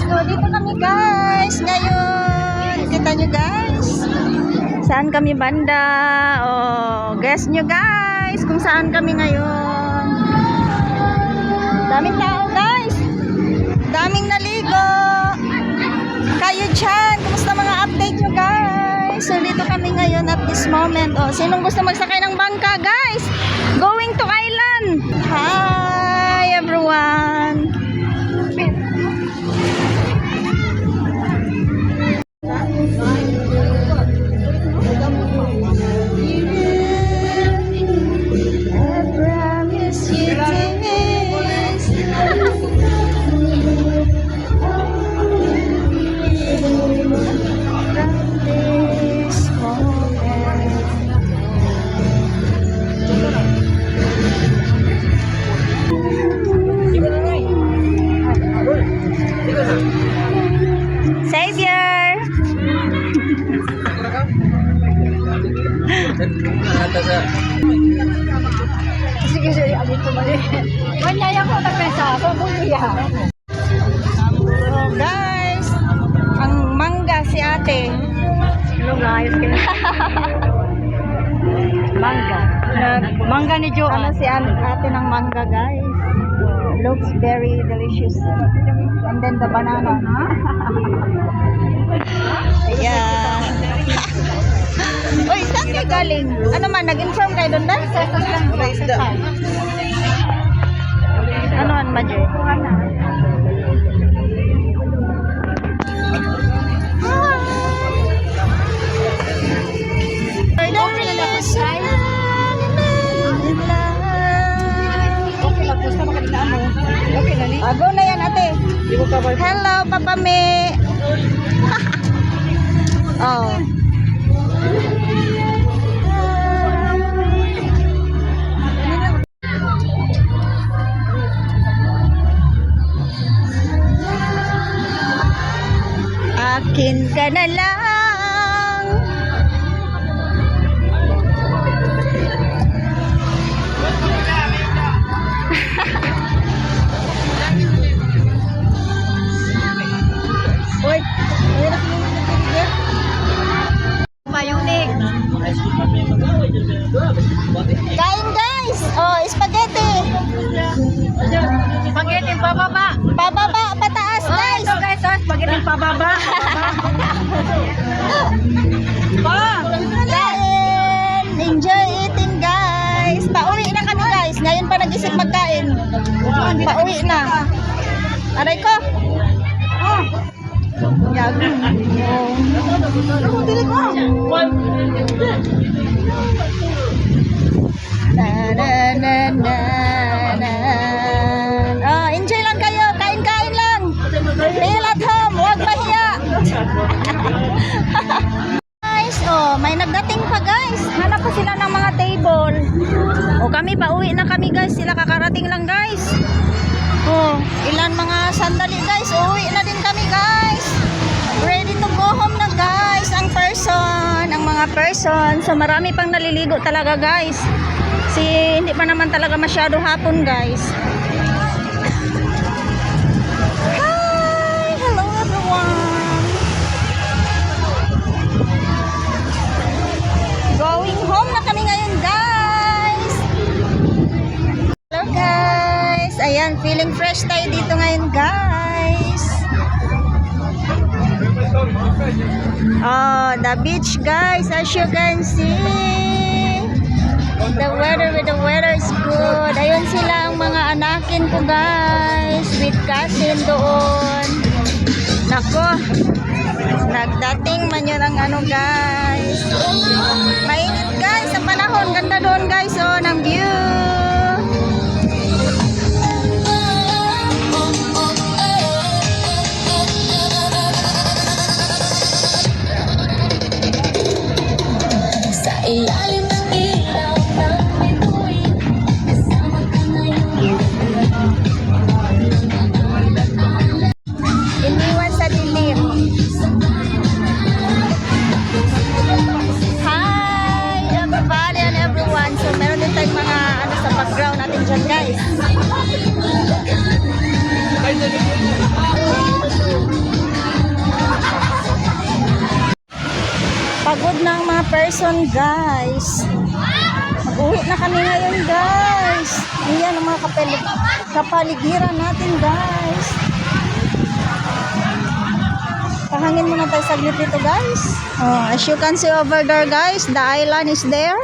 So, dito kami guys. Ngayon, kita nyo guys. Saan kami banda? Oh, guess nyo guys kung saan kami ngayon. Daming tao guys. Daming naligo. Kayo dyan, kumusta mga update nyo guys? So, dito kami ngayon at this moment. Oh, sinong gusto magsakay ng bangka guys? Going to island. Hi everyone. Savior. Sige, sige, abot ko mali. Manyaya ko na pesa, so buliya. So guys, ang mangga si ate. Hello guys. Mangga. Mangga ni Jo. Ano si ate ng mangga guys? Looks very delicious. And then the banana. Ayan. Uy, saan kayo galing? Ano man, nag-inform kayo doon na? Ano man, Madre? Go na yan ate. Hello Papa Me. Oh. Akin ka na lang. Uy, Mayunik. kain guys. Oh, spaghetti. Spaghetti pababa. Pababa, pataas guys. Ito guys, spaghetti pababa. Kain. Enjoy eating guys. Pauwi na kami guys. Ngayon pa nag-isip magkain. Pauwi na. Aray ko. Yago. Oh, enjoy lang kayo. Kain-kain lang. Feel at home. Huwag mahiya. Guys, oh, may nagdating pa guys. Hanap pa sila ng mga table. O kami, pauwi na kami guys. Sila kakarating lang guys. Oh, ilan mga sandali guys. Uwi na din kami guys. Ready to go home na guys. Ang mga person. So marami pang naliligo talaga guys. Hindi pa naman talaga masyado hapon guys. Hi! Hello everyone! Going home na kami ngayon guys! Hello guys! Ayan, feeling fresh tayo dito ngayon guys. Oh, the beach guys, as you can see. The weather is good. Ayun sila ang mga anakin ko guys. With cousin doon. Nako. Nagdating man yun ang ano guys. Mainit guys sa panahon. Ganda doon guys oh, ng view. Ilalim ng ilaw ng bituin, kasama ka ngayon. Iniwan sa dilim. Hi everybody and everyone. So meron din tayong mga person guys. Mag-uwi na kami ngayon guys. Ayan ang mga kapaligiran natin guys. Pahangin muna tayo saglit dito guys. Oh, as you can see over there guys, the island is there.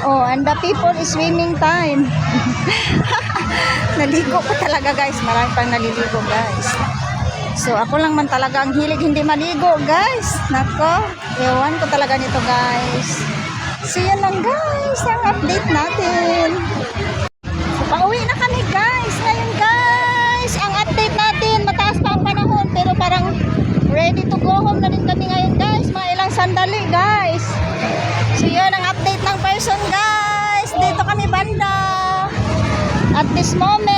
Oh, and the people is swimming time. Naligo ko talaga guys. Marami pang naliligo guys. So ako lang man talaga ang hilig hindi maligo guys. Nako, ewan ko talaga nito guys. So yan lang guys, ang update natin. So pauwi na kami guys. Ngayon guys, ang update natin, mataas pa ang panahon pero parang ready to go home na din kami ngayon guys. Mga ilang sandali guys. So yan ang update ng person guys. Dito kami banda. At this moment,